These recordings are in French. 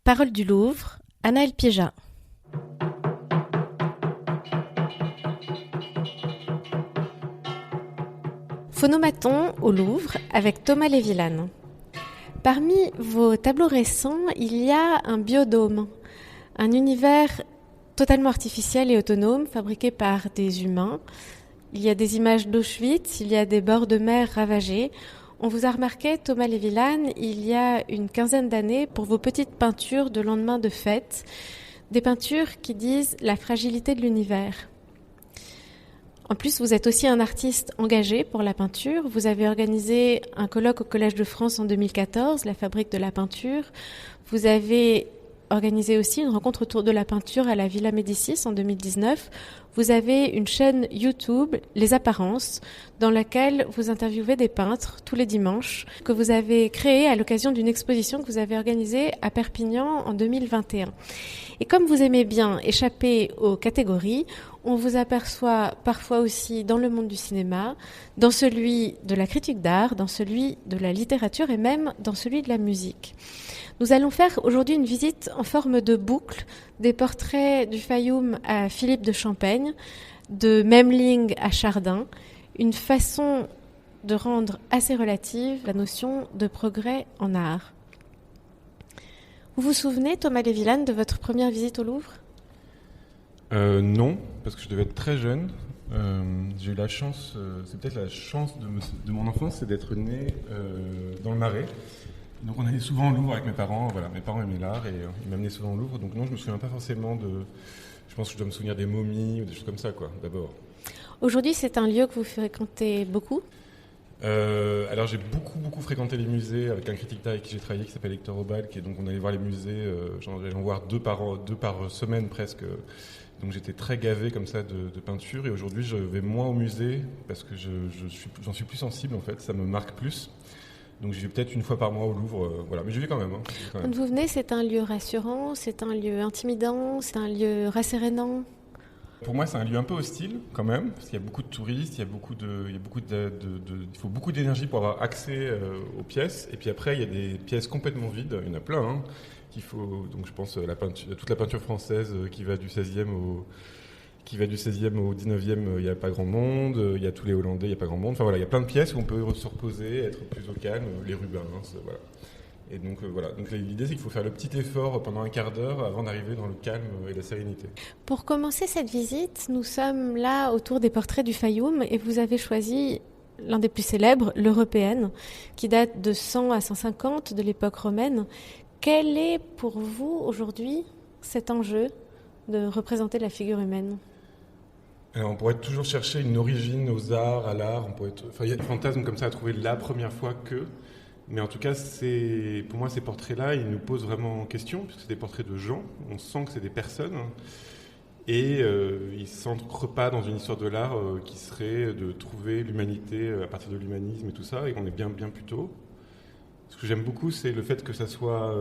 Paroles du Louvre, Anaëlle Piéja. Phonomaton au Louvre avec Thomas Lévillane. Parmi vos tableaux récents, il y a un biodôme, un univers totalement artificiel et autonome fabriqué par des humains. Il y a des images d'Auschwitz, il y a des bords de mer ravagés. On vous a remarqué, Thomas Lévillane, il y a une quinzaine d'années pour vos petites peintures de lendemain de fête, des peintures qui disent la fragilité de l'univers. En plus, vous êtes aussi un artiste engagé pour la peinture. Vous avez organisé un colloque au Collège de France en 2014, la Fabrique de la peinture. Vous avez organisé aussi une rencontre autour de la peinture à la Villa Médicis en 2019. Vous avez une chaîne YouTube, Les Apparences, dans laquelle vous interviewez des peintres tous les dimanches, que vous avez créée à l'occasion d'une exposition que vous avez organisée à Perpignan en 2021. Et comme vous aimez bien échapper aux catégories, on vous aperçoit parfois aussi dans le monde du cinéma, dans celui de la critique d'art, dans celui de la littérature et même dans celui de la musique. Nous allons faire aujourd'hui une visite en forme de boucle des portraits du Fayoum à Philippe de Champaigne, de Memling à Chardin, une façon de rendre assez relative la notion de progrès en art. Vous vous souvenez, Thomas Lévillane, de votre première visite au Louvre ? Non, parce que je devais être très jeune. J'ai eu la chance, c'est peut-être la chance de mon enfance, c'est d'être né dans le Marais. Donc on allait souvent au Louvre avec mes parents. Voilà, mes parents aimaient l'art et ils m'amenaient souvent au Louvre. Donc non, je me souviens pas forcément de. Je pense que je dois me souvenir des momies ou des choses comme ça, quoi. D'abord. Aujourd'hui, c'est un lieu que vous fréquentez beaucoup ? Alors j'ai beaucoup fréquenté les musées avec un critique d'art avec qui j'ai travaillé qui s'appelle Hector Obal, et donc on allait voir les musées, j'allais en voir deux par semaine presque. Donc j'étais très gavé comme ça de peinture, et aujourd'hui je vais moins au musée parce que j'en suis plus sensible en fait, ça me marque plus. Donc j'y vais peut-être une fois par mois au Louvre, voilà, mais j'y vais quand même. Quand vous venez, c'est un lieu rassurant, c'est un lieu intimidant, c'est un lieu rassérénant ? Pour moi, c'est un lieu un peu hostile quand même, parce qu'il y a beaucoup de touristes, il faut beaucoup d'énergie pour avoir accès aux pièces. Et puis après, il y a des pièces complètement vides, il y en a plein. Donc je pense toute la peinture française qui va du 16e au 19e, il n'y a pas grand monde. Il y a tous les Hollandais, il n'y a pas grand monde. Enfin voilà, il y a plein de pièces où on peut se reposer, être plus au calme, les Rubens, voilà. Et donc voilà. Donc l'idée c'est qu'il faut faire le petit effort pendant un quart d'heure avant d'arriver dans le calme et la sérénité. Pour commencer cette visite, nous sommes là autour des portraits du Fayoum et vous avez choisi l'un des plus célèbres, l'Européenne, qui date de 100 à 150 de l'époque romaine. Quel est pour vous aujourd'hui cet enjeu de représenter la figure humaine ? Alors, on pourrait toujours chercher une origine aux arts, à l'art. Il y a des fantasmes comme ça à trouver la première fois que. Mais en tout cas, pour moi, ces portraits-là, ils nous posent vraiment en question, puisque c'est des portraits de gens. On sent que c'est des personnes. Et ils ne s'ancrent pas dans une histoire de l'art qui serait de trouver l'humanité à partir de l'humanisme et tout ça, et qu'on est bien plus tôt. Ce que j'aime beaucoup, c'est le fait que ça soit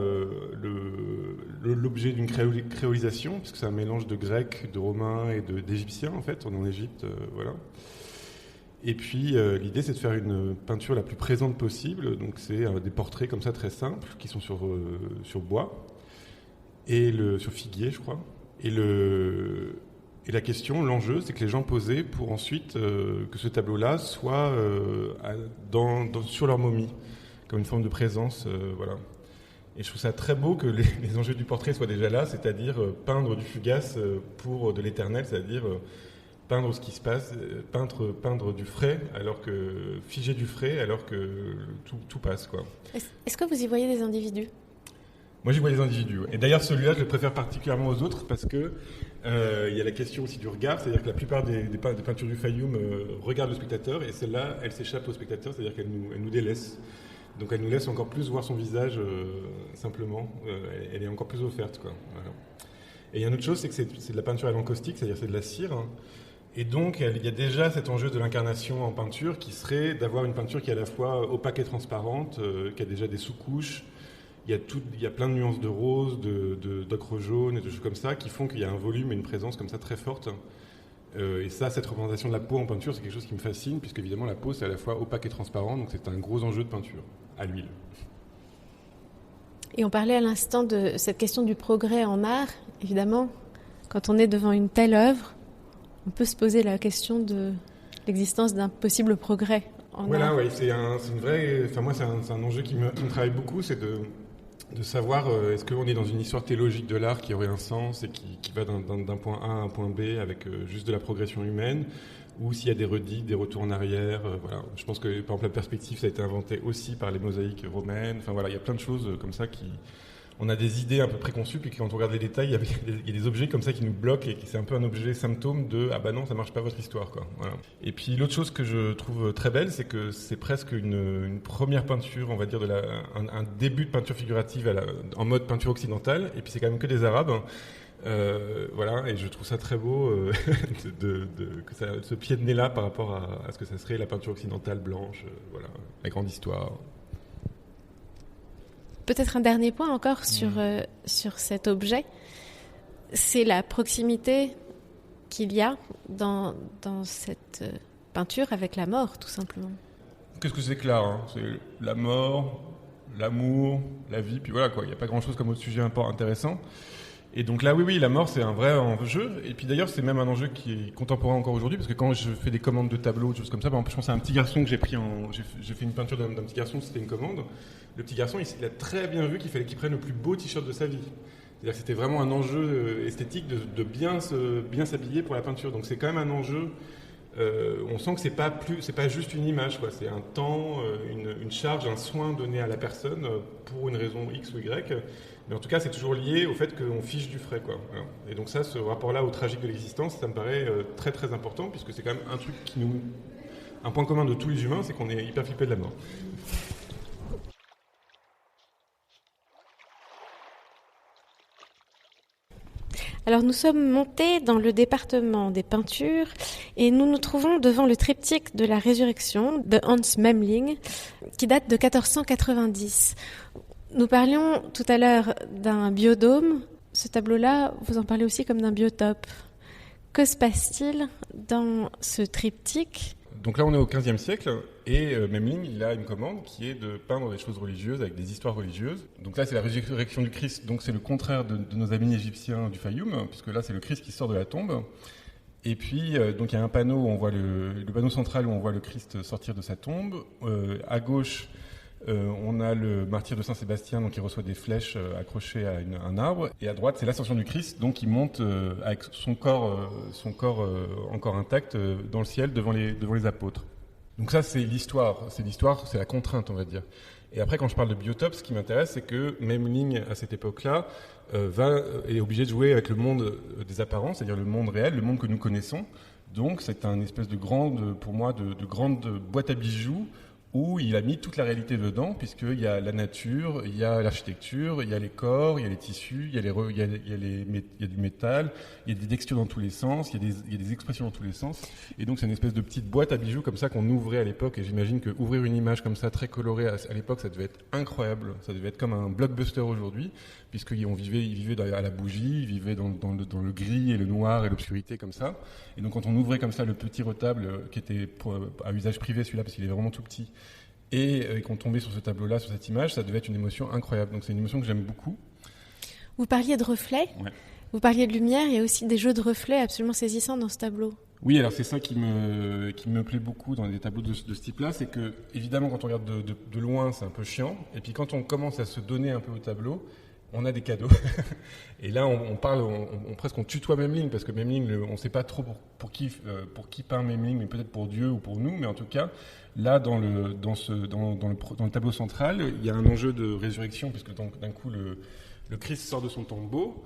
l'objet d'une créolisation, puisque c'est un mélange de grec, de romain et d'égyptien, en fait. On est en Égypte, voilà. Et puis, l'idée, c'est de faire une peinture la plus présente possible. Donc, c'est des portraits comme ça, très simples, qui sont sur bois, et sur figuier, je crois. Et la question, l'enjeu, c'est que les gens posaient pour ensuite que ce tableau-là soit sur leur momie, comme une forme de présence, voilà. Et je trouve ça très beau que les enjeux du portrait soient déjà là, c'est-à-dire peindre du fugace pour de l'éternel, c'est-à-dire peindre ce qui se passe, peindre du frais, figer du frais, alors que tout passe, quoi. Est-ce que vous y voyez des individus ? Moi, j'y vois des individus. Et d'ailleurs, celui-là, je le préfère particulièrement aux autres parce que il y a la question aussi du regard, c'est-à-dire que la plupart des peintures du Fayoum regardent le spectateur, et celle-là, elle s'échappe au spectateur, c'est-à-dire qu'elle nous délaisse. Donc elle nous laisse encore plus voir son visage, simplement. Elle est encore plus offerte, quoi. Voilà. Et il y a une autre chose, c'est que c'est de la peinture à l'encaustique, c'est-à-dire c'est de la cire. Et donc il y a déjà cet enjeu de l'incarnation en peinture qui serait d'avoir une peinture qui est à la fois opaque et transparente, qui a déjà des sous-couches. Il y a plein de nuances de rose, d'ocre jaune et de choses comme ça qui font qu'il y a un volume et une présence comme ça très forte. Et ça, cette représentation de la peau en peinture, c'est quelque chose qui me fascine, puisque évidemment la peau, c'est à la fois opaque et transparent, donc c'est un gros enjeu de peinture, à l'huile. Et on parlait à l'instant de cette question du progrès en art. Évidemment, quand on est devant une telle œuvre, on peut se poser la question de l'existence d'un possible progrès en art. Oui, c'est une vraie... Enfin, moi, c'est un enjeu qui me travaille beaucoup, c'est de savoir est-ce qu'on est dans une histoire théologique de l'art qui aurait un sens et qui va d'un point A à un point B avec juste de la progression humaine, ou s'il y a des redites, des retours en arrière. Voilà. Je pense que, par exemple, la perspective, ça a été inventé aussi par les mosaïques romaines. Enfin, voilà, il y a plein de choses comme ça qui... On a des idées un peu préconçues, puis quand on regarde les détails, il y a des objets comme ça qui nous bloquent, et c'est un peu un objet symptôme de « Ah bah non, ça marche pas votre histoire ». Quoi. Voilà. Et puis l'autre chose que je trouve très belle, c'est que c'est presque une première peinture, on va dire, un début de peinture figurative en mode peinture occidentale, et puis c'est quand même que des Arabes. Voilà, et je trouve ça très beau que ça se pied de nez là par rapport à ce que ça serait la peinture occidentale blanche, voilà, la grande histoire. Peut-être un dernier point encore sur cet objet, c'est la proximité qu'il y a dans cette peinture avec la mort, tout simplement. Qu'est-ce que c'est que l'art, hein ? C'est la mort, l'amour, la vie, puis voilà quoi. Il n'y a pas grand-chose comme autre sujet intéressant. Et donc là, oui, la mort, c'est un vrai enjeu. Et puis d'ailleurs, c'est même un enjeu qui est contemporain encore aujourd'hui, parce que quand je fais des commandes de tableaux, des choses comme ça, par exemple, je pense à un petit garçon que j'ai fait une peinture d'un petit garçon, c'était une commande. Le petit garçon, il a très bien vu qu'il fallait qu'il prenne le plus beau t-shirt de sa vie. C'est-à-dire que c'était vraiment un enjeu esthétique de bien s'habiller pour la peinture. Donc c'est quand même un enjeu. On sent que c'est pas juste une image, quoi. C'est un temps, une charge, un soin donné à la personne pour une raison X ou Y. Mais en tout cas, c'est toujours lié au fait qu'on fiche du frais, quoi. Voilà. Et donc ça, ce rapport-là au tragique de l'existence, ça me paraît très très important, puisque c'est quand même un truc un point commun de tous les humains, c'est qu'on est hyper flippé de la mort. Alors nous sommes montés dans le département des peintures et nous nous trouvons devant le triptyque de la résurrection de Hans Memling qui date de 1490. Nous parlions tout à l'heure d'un biodôme. Ce tableau-là, vous en parlez aussi comme d'un biotope. Que se passe-t-il dans ce triptyque ? Donc là, on est au XVe siècle et Memling, il a une commande qui est de peindre des choses religieuses avec des histoires religieuses. Donc là, c'est la résurrection du Christ, donc c'est le contraire de nos amis égyptiens du Fayoum, puisque là, c'est le Christ qui sort de la tombe. Et puis, donc il y a un panneau où on voit le panneau central où on voit le Christ sortir de sa tombe. À gauche, on a le martyr de Saint-Sébastien, donc il reçoit des flèches accrochées à un arbre. Et à droite, c'est l'ascension du Christ, donc il monte avec son corps encore intact dans le ciel devant les apôtres. Donc ça, c'est l'histoire, c'est la contrainte, on va dire. Et après, quand je parle de biotope, ce qui m'intéresse, c'est que Memling, à cette époque-là, est obligé de jouer avec le monde des apparences, c'est-à-dire le monde réel, le monde que nous connaissons. Donc c'est un espèce de grande boîte à bijoux où il a mis toute la réalité dedans, puisqu'il y a la nature, il y a l'architecture, il y a les corps, il y a les tissus, il y a du métal, il y a des textures dans tous les sens, il y a des expressions dans tous les sens. Et donc c'est une espèce de petite boîte à bijoux comme ça qu'on ouvrait à l'époque. Et j'imagine qu'ouvrir une image comme ça, très colorée à l'époque, ça devait être incroyable. Ça devait être comme un blockbuster aujourd'hui, puisqu'il vivait à la bougie, il vivait dans le gris et le noir et l'obscurité comme ça. Et donc quand on ouvrait comme ça le petit retable, qui était à usage privé celui-là, parce qu'il est vraiment tout petit, et qu'on tombait sur ce tableau-là, sur cette image, ça devait être une émotion incroyable. Donc c'est une émotion que j'aime beaucoup. Vous parliez de reflets, ouais. Vous parliez de lumière, il y a aussi des jeux de reflets absolument saisissants dans ce tableau. Oui, alors c'est ça qui me plaît beaucoup dans des tableaux de ce type-là, c'est que évidemment quand on regarde de loin, c'est un peu chiant, et puis quand on commence à se donner un peu au tableau, on a des cadeaux. Et là, presque on tutoie Memling, parce que Memling, on ne sait pas trop pour qui peint Memling, mais peut-être pour Dieu ou pour nous, mais en tout cas, là, dans le tableau central, il y a un enjeu de résurrection, puisque d'un coup, le Christ sort de son tombeau,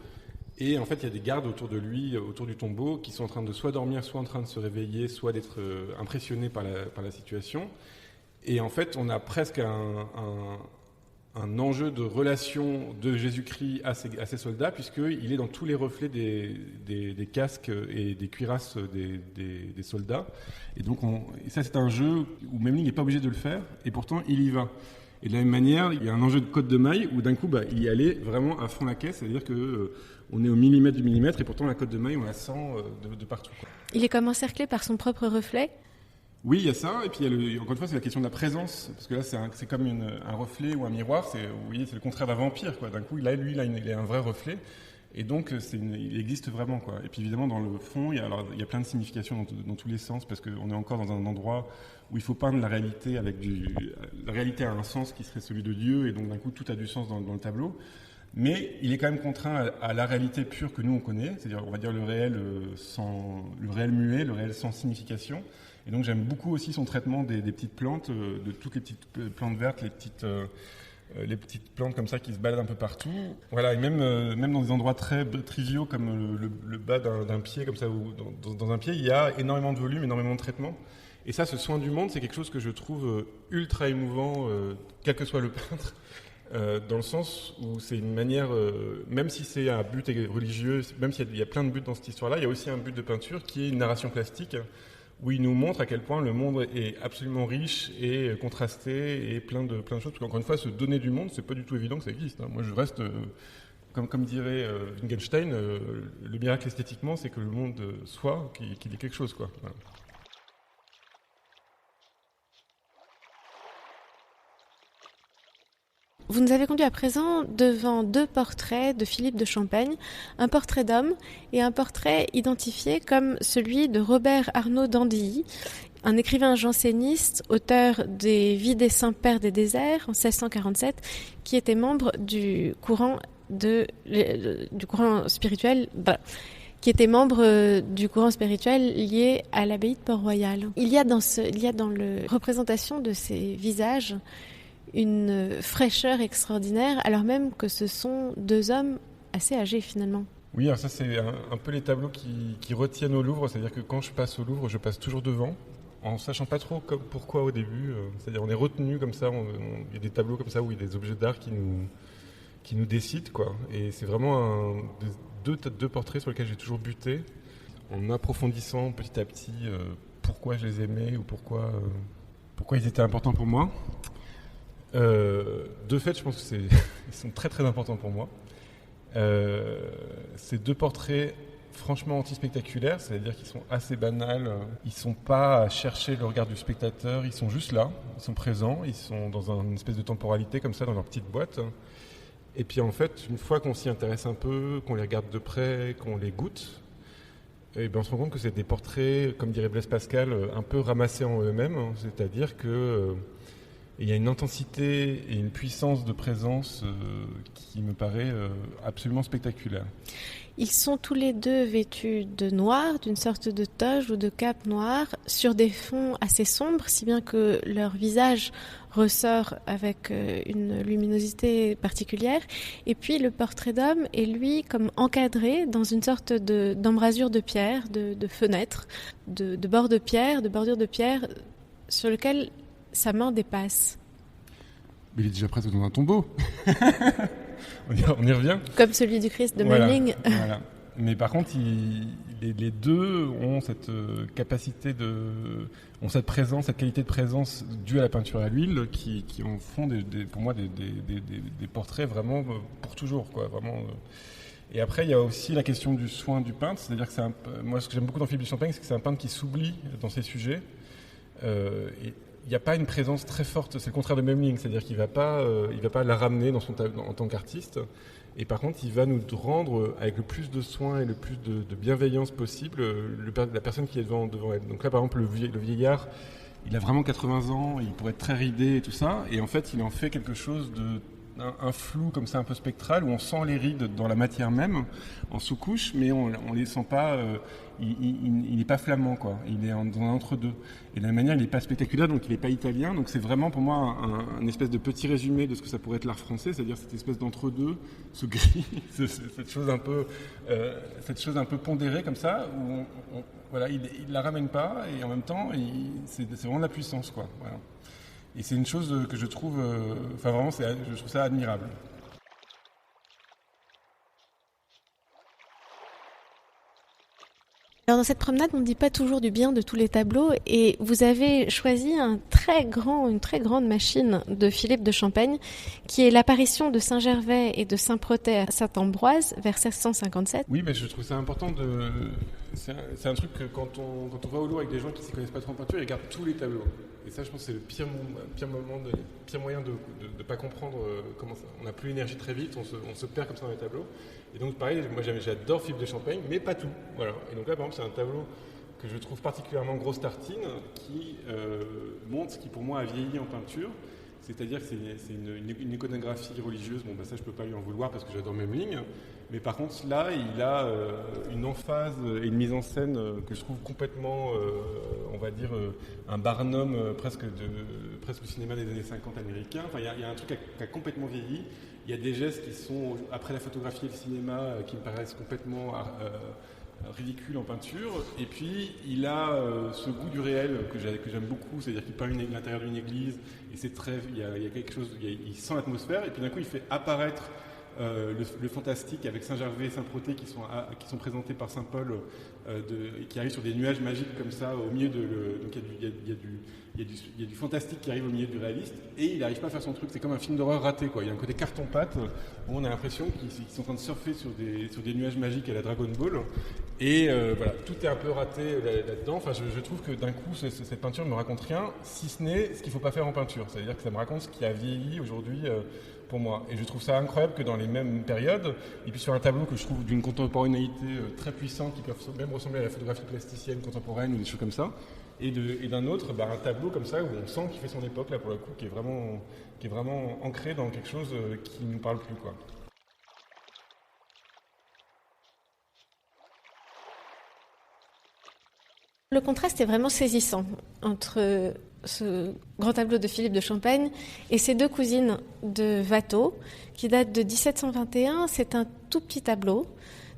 et en fait, il y a des gardes autour de lui, autour du tombeau, qui sont en train de soit dormir, soit en train de se réveiller, soit d'être impressionnés par la situation. Et en fait, on a presque un enjeu de relation de Jésus-Christ à ses soldats, puisqu'il est dans tous les reflets des casques et des cuirasses des soldats. Et donc, ça, c'est un jeu où Memling n'est pas obligé de le faire, et pourtant, il y va. Et de la même manière, il y a un enjeu de code de maille, où d'un coup, il y allait vraiment à fond la caisse, c'est-à-dire qu'on est au millimètre du millimètre, et pourtant, la cote de maille, on la sent de partout, quoi. Il est comme encerclé par son propre reflet ? Oui, il y a ça, et puis encore une fois, c'est la question de la présence, parce que là, c'est comme un reflet ou un miroir, vous voyez, c'est le contraire d'un vampire, quoi. D'un coup, là, lui, il a un vrai reflet, et donc il existe vraiment, quoi. Et puis évidemment, dans le fond, il y a plein de significations dans tous les sens, parce qu'on est encore dans un endroit où il faut peindre la réalité la réalité a un sens qui serait celui de Dieu, et donc d'un coup, tout a du sens dans le tableau. Mais il est quand même contraint à la réalité pure que nous on connaît, c'est-à-dire on va dire le réel muet, le réel sans signification. Et donc j'aime beaucoup aussi son traitement des petites plantes, de toutes les petites plantes vertes, les petites plantes comme ça qui se baladent un peu partout. Voilà, et même dans des endroits très triviaux comme le bas d'un pied comme ça, ou dans un pied, il y a énormément de volume, énormément de traitement. Et ça, ce soin du monde, c'est quelque chose que je trouve ultra émouvant, quel que soit le peintre. Dans le sens où c'est une manière, même si c'est un but religieux, même s'il y a plein de buts dans cette histoire-là, il y a aussi un but de peinture qui est une narration plastique, où il nous montre à quel point le monde est absolument riche et contrasté et plein de choses. Parce qu'encore une fois, se donner du monde, c'est pas du tout évident que ça existe. Moi, je reste, comme dirait Wittgenstein, le miracle esthétiquement, c'est que le monde soit, qu'il y ait quelque chose, quoi. Voilà. Vous nous avez conduit à présent devant 2 portraits de Philippe de Champaigne, un portrait d'homme et un portrait identifié comme celui de Robert Arnauld d'Andilly, un écrivain janséniste, auteur des Vies des saints pères des déserts en 1647, qui était membre du courant spirituel. Qui était membre du courant spirituel lié à l'abbaye de Port-Royal. Il y a dans la représentation de ces visages une fraîcheur extraordinaire, alors même que ce sont 2 hommes assez âgés finalement. Oui, alors ça c'est un peu les tableaux qui retiennent au Louvre, c'est-à-dire que quand je passe au Louvre, je passe toujours devant, en sachant pas trop pourquoi au début, c'est-à-dire on est retenu comme ça, il y a des tableaux comme ça où il y a des objets d'art qui nous décident, quoi. Et c'est vraiment deux portraits sur lesquels j'ai toujours buté, en approfondissant petit à petit pourquoi je les aimais ou pourquoi ils étaient importants pour moi. De fait, je pense qu'ils sont très très importants pour moi. Ces 2 portraits franchement anti-spectaculaires, c'est-à-dire qu'ils sont assez banals, ils sont pas à chercher le regard du spectateur, ils sont juste là, ils sont présents, ils sont dans une espèce de temporalité comme ça dans leur petite boîte. Et puis en fait, une fois qu'on s'y intéresse un peu, qu'on les regarde de près, qu'on les goûte, et bien on se rend compte que c'est des portraits, comme dirait Blaise Pascal, un peu ramassés en eux-mêmes, c'est-à-dire que il y a une intensité et une puissance de présence qui me paraît absolument spectaculaire. Ils sont tous les 2 vêtus de noir, d'une sorte de toge ou de cape noire, sur des fonds assez sombres, si bien que leur visage ressort avec une luminosité particulière. Et puis le portrait d'homme est lui comme encadré dans une sorte d'embrasure de pierre, de fenêtre, de bord de pierre, de bordure de pierre, sur lequel sa main dépasse. Mais il est déjà presque dans un tombeau. On y revient. Comme celui du Christ de Memling. Voilà. Mais par contre, les 2 ont cette capacité ont cette présence, cette qualité de présence due à la peinture à l'huile qui en font pour moi des portraits vraiment pour toujours, quoi. Vraiment. Et après, il y a aussi la question du soin du peintre, c'est-à-dire que moi, ce que j'aime beaucoup dans Philippe de Champaigne, c'est que c'est un peintre qui s'oublie dans ses sujets. Et il n'y a pas une présence très forte, c'est le contraire de Memling, c'est-à-dire qu'il va pas la ramener en tant qu'artiste, et par contre il va nous rendre avec le plus de soin et le plus de bienveillance possible la personne qui est devant elle. Donc là par exemple le vieillard, il a vraiment 80 ans, il pourrait être très ridé et tout ça, et en fait il en fait quelque chose un flou comme ça un peu spectral où on sent les rides dans la matière même en sous-couche, mais on les sent pas, il n'est pas flamand, quoi. Il est dans un entre-deux, et de la manière il n'est pas spectaculaire, donc il n'est pas italien, donc c'est vraiment pour moi un espèce de petit résumé de ce que ça pourrait être l'art français, c'est-à-dire cette espèce d'entre-deux, ce gris, cette chose un peu pondérée comme ça où voilà, il la ramène pas, et en même temps c'est vraiment de la puissance, quoi. Voilà. Et c'est une chose que je trouve, vraiment, je trouve ça admirable. Alors dans cette promenade, on ne dit pas toujours du bien de tous les tableaux, et vous avez choisi une très grande machine de Philippe de Champaigne, qui est l'apparition de Saint-Gervais et de Saint-Protais à Saint-Ambroise vers 1657. Oui, mais je trouve ça important C'est un truc que quand on va au Louvre avec des gens qui ne s'y connaissent pas trop en peinture, ils regardent tous les tableaux. Et ça, je pense que c'est le pire moyen de ne pas comprendre comment ça. On n'a plus l'énergie très vite, on se perd comme ça dans les tableaux. Et donc, pareil, moi j'adore Philippe de Champaigne, mais pas tout. Voilà. Et donc là, par exemple, c'est un tableau que je trouve particulièrement grosse tartine, qui montre ce qui pour moi a vieilli en peinture. C'est-à-dire que c'est une iconographie religieuse. Bon, ça, je ne peux pas lui en vouloir parce que j'adore Memling. Mais par contre, là, il a une emphase et une mise en scène que je trouve complètement, on va dire, un Barnum presque du cinéma des années 50 américain. Enfin, il y a un truc qui a complètement vieilli. Il y a des gestes qui sont, après la photographie et le cinéma, qui me paraissent complètement ridicule en peinture, et puis il a ce goût du réel que j'aime beaucoup, c'est-à-dire qu'il peint l'intérieur d'une église, et il y a quelque chose, il sent l'atmosphère, et puis d'un coup il fait apparaître le fantastique avec Saint-Gervais et Saint-Protais qui sont présentés par Saint-Paul, qui arrivent sur des nuages magiques comme ça, au milieu donc il y a du fantastique qui arrive au milieu du réaliste, et il n'arrive pas à faire son truc, c'est comme un film d'horreur raté, quoi. Il y a un côté carton-pâte, où on a l'impression qu'ils sont en train de surfer sur des nuages magiques à la Dragon Ball, et voilà, tout est un peu raté là-dedans. Enfin, je trouve que d'un coup, cette peinture ne me raconte rien, si ce n'est ce qu'il ne faut pas faire en peinture, c'est-à-dire que ça me raconte ce qui a vieilli aujourd'hui pour moi. Et je trouve ça incroyable que dans les mêmes périodes, et puis sur un tableau que je trouve d'une contemporanéité très puissante, qui peut même ressembler à la photographie plasticienne contemporaine ou des choses comme ça, et d'un autre, un tableau comme ça où on sent qu'il fait son époque, là pour le coup, qui est vraiment ancré dans quelque chose qui ne nous parle plus, quoi. Le contraste est vraiment saisissant entre ce grand tableau de Philippe de Champaigne et ses deux cousines de Watteau, qui date de 1721. C'est un tout petit tableau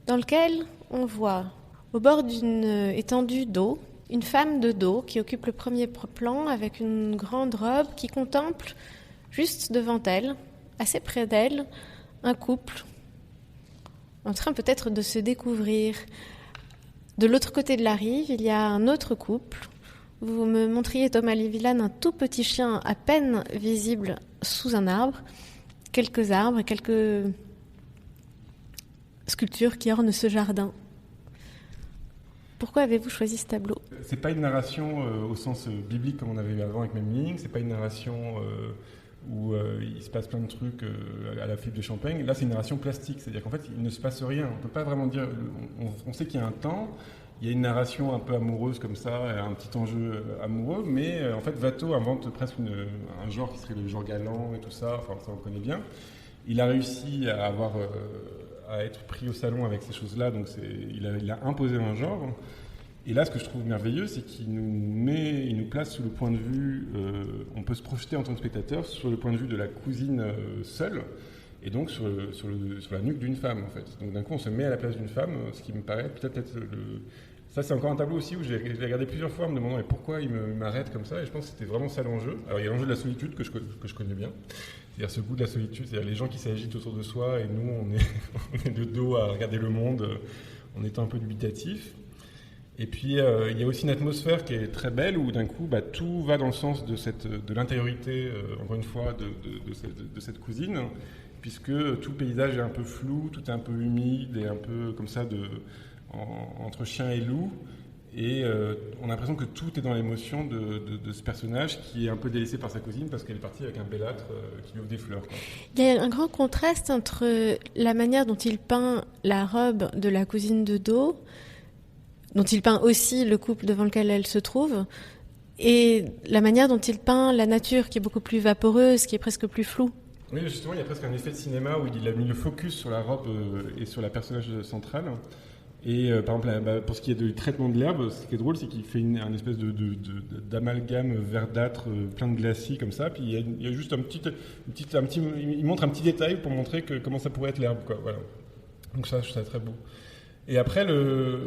dans lequel on voit, au bord d'une étendue d'eau, une femme de dos qui occupe le premier plan avec une grande robe qui contemple juste devant elle, assez près d'elle, un couple en train peut-être de se découvrir. De l'autre côté de la rive, il y a un autre couple. Vous me montriez, Thomas Lévillane, un tout petit chien à peine visible sous un arbre, quelques arbres et quelques sculptures qui ornent ce jardin. Pourquoi avez-vous choisi ce tableau ? C'est pas une narration au sens biblique comme on avait eu avant avec Memling, c'est pas une narration où il se passe plein de trucs à la Philippe de Champaigne. Là, c'est une narration plastique, c'est-à-dire qu'en fait, il ne se passe rien. On ne peut pas vraiment dire... On sait qu'il y a un temps, il y a une narration un peu amoureuse comme ça, un petit enjeu amoureux, mais en fait, Watteau invente presque un genre qui serait le genre galant et tout ça, enfin, ça on le connaît bien. Il a réussi à être pris au salon avec ces choses-là, donc il a imposé un genre. Et là, ce que je trouve merveilleux, c'est qu'il nous place sous le point de vue, on peut se projeter en tant que spectateur sur le point de vue de la cousine seule, et donc sur la nuque d'une femme, en fait. Donc d'un coup, on se met à la place d'une femme, ce qui me paraît peut-être Ça, c'est encore un tableau aussi où je l'ai regardé plusieurs fois en me demandant mais pourquoi il m'arrête comme ça, et je pense que c'était vraiment ça l'enjeu. Alors il y a l'enjeu de la solitude que je connais bien, c'est-à-dire ce goût de la solitude, c'est-à-dire les gens qui s'agitent autour de soi, et nous, on est de dos à regarder le monde en étant un peu dubitatif. Et puis, il y a aussi une atmosphère qui est très belle où d'un coup, tout va dans le sens de l'intériorité, encore une fois, de cette cousine, puisque tout le paysage est un peu flou, tout est un peu humide et un peu comme ça entre chien et loup. Et on a l'impression que tout est dans l'émotion de ce personnage qui est un peu délaissé par sa cousine parce qu'elle est partie avec un bellâtre qui lui offre des fleurs, quoi. Il y a un grand contraste entre la manière dont il peint la robe de la cousine de dos, dont il peint aussi le couple devant lequel elle se trouve, et la manière dont il peint la nature qui est beaucoup plus vaporeuse, qui est presque plus floue. Oui, justement, il y a presque un effet de cinéma où il a mis le focus sur la robe et sur la personnage centrale. Et par exemple, pour ce qui est du traitement de l'herbe, ce qui est drôle, c'est qu'il fait un espèce d'amalgame verdâtre, plein de glacis comme ça. Puis il y a juste il montre un petit détail pour montrer comment ça pourrait être l'herbe, quoi. Voilà. Donc ça, je trouve ça très beau. Et après, la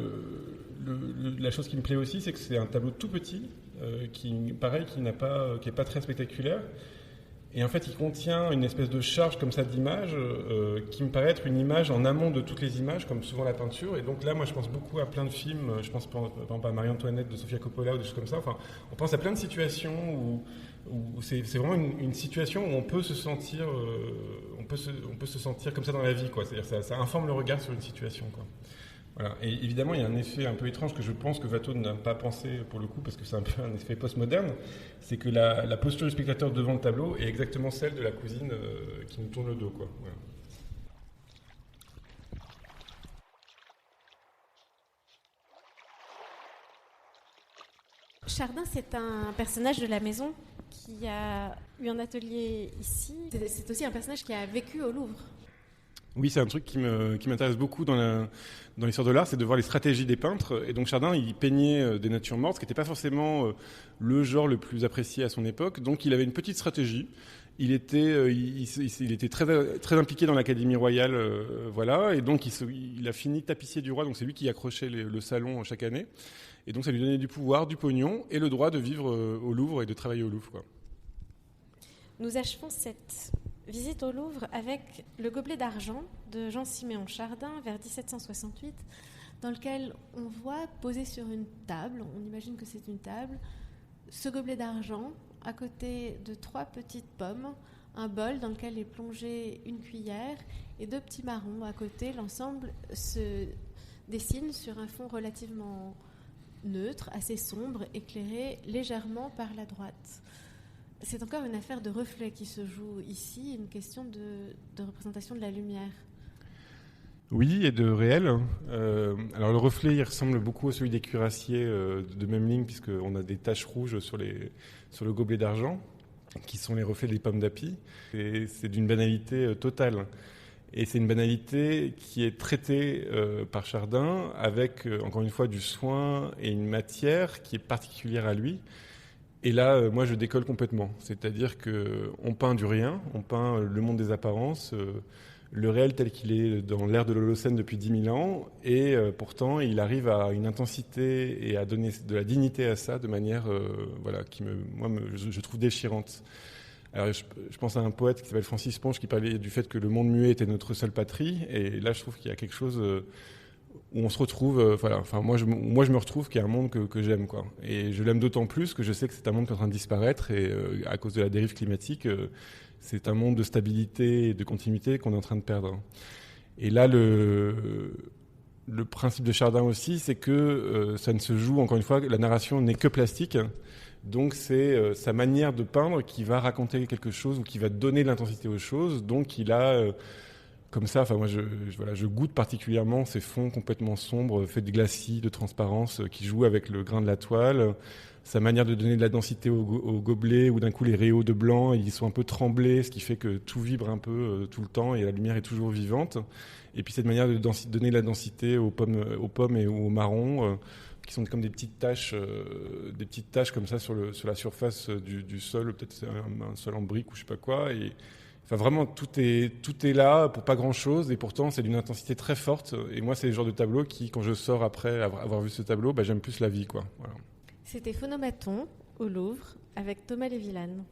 chose qui me plaît aussi, c'est que c'est un tableau tout petit, qui est pas très spectaculaire. Et en fait, il contient une espèce de charge comme ça d'images qui me paraît être une image en amont de toutes les images, comme souvent la peinture. Et donc là, moi, je pense beaucoup à plein de films. Je pense par exemple à Marie-Antoinette de Sofia Coppola ou des choses comme ça. Enfin, on pense à plein de situations où c'est vraiment une situation où on peut se sentir, on peut se sentir comme ça dans la vie, quoi. C'est-à-dire ça informe le regard sur une situation, quoi. Voilà. Et évidemment, il y a un effet un peu étrange que je pense que Watteau n'a pas pensé pour le coup, parce que c'est un peu un effet postmoderne, c'est que la posture du spectateur devant le tableau est exactement celle de la cousine qui nous tourne le dos, quoi. Voilà. Chardin, c'est un personnage de la maison qui a eu un atelier ici. C'est aussi un personnage qui a vécu au Louvre. Oui, c'est un truc qui m'intéresse beaucoup dans l'histoire de l'art, c'est de voir les stratégies des peintres. Et donc Chardin, il peignait des natures mortes, ce qui n'était pas forcément le genre le plus apprécié à son époque. Donc il avait une petite stratégie. Il était très, très impliqué dans l'Académie royale, voilà. Et donc il a fini tapissier du roi. Donc c'est lui qui accrochait le salon chaque année. Et donc ça lui donnait du pouvoir, du pognon et le droit de vivre au Louvre et de travailler au Louvre, quoi. Nous achevons cette visite au Louvre avec le gobelet d'argent de Jean-Siméon Chardin vers 1768, dans lequel on voit posé sur une table, on imagine que c'est une table, ce gobelet d'argent à côté de 3 petites pommes, un bol dans lequel est plongée une cuillère et 2 petits marrons à côté. L'ensemble se dessine sur un fond relativement neutre, assez sombre, éclairé légèrement par la droite. C'est encore une affaire de reflet qui se joue ici, une question de représentation de la lumière. Oui, et de réel. Alors le reflet, il ressemble beaucoup à celui des cuirassiers de Memling, puisqu'on a des taches rouges sur le gobelet d'argent, qui sont les reflets des pommes d'api. Et c'est d'une banalité totale. Et c'est une banalité qui est traitée par Chardin avec, encore une fois, du soin et une matière qui est particulière à lui. Et là, moi, je décolle complètement. C'est-à-dire qu'on peint du rien, on peint le monde des apparences, le réel tel qu'il est dans l'ère de l'Holocène depuis 10 000 ans, et pourtant, il arrive à une intensité et à donner de la dignité à ça de manière voilà, qui je trouve déchirante. Alors, je pense à un poète qui s'appelle Francis Ponge qui parlait du fait que le monde muet était notre seule patrie, et là, je trouve qu'il y a quelque chose où on se retrouve, voilà. Enfin, moi, je me retrouve qu'il y a un monde que j'aime, quoi. Et je l'aime d'autant plus que je sais que c'est un monde qui est en train de disparaître, et à cause de la dérive climatique, c'est un monde de stabilité et de continuité qu'on est en train de perdre. Et là, le principe de Chardin aussi, c'est que ça ne se joue, encore une fois, la narration n'est que plastique. Donc c'est sa manière de peindre qui va raconter quelque chose ou qui va donner de l'intensité aux choses. Donc il a comme ça, enfin moi je goûte particulièrement ces fonds complètement sombres, faits de glacis, de transparence, qui jouent avec le grain de la toile. Sa manière de donner de la densité au gobelet, où d'un coup les rayons de blanc ils sont un peu tremblés, ce qui fait que tout vibre un peu tout le temps et la lumière est toujours vivante. Et puis cette manière de donner de la densité aux pommes et aux marrons, qui sont comme des petites taches comme ça sur la surface du sol, peut-être c'est un sol en brique ou je sais pas quoi. Et enfin vraiment tout est là pour pas grand chose, et pourtant c'est d'une intensité très forte. Et moi c'est le genre de tableau qui, quand je sors après avoir vu ce tableau, j'aime plus la vie, quoi. Voilà. C'était Phonomaton au Louvre avec Thomas Lévillane.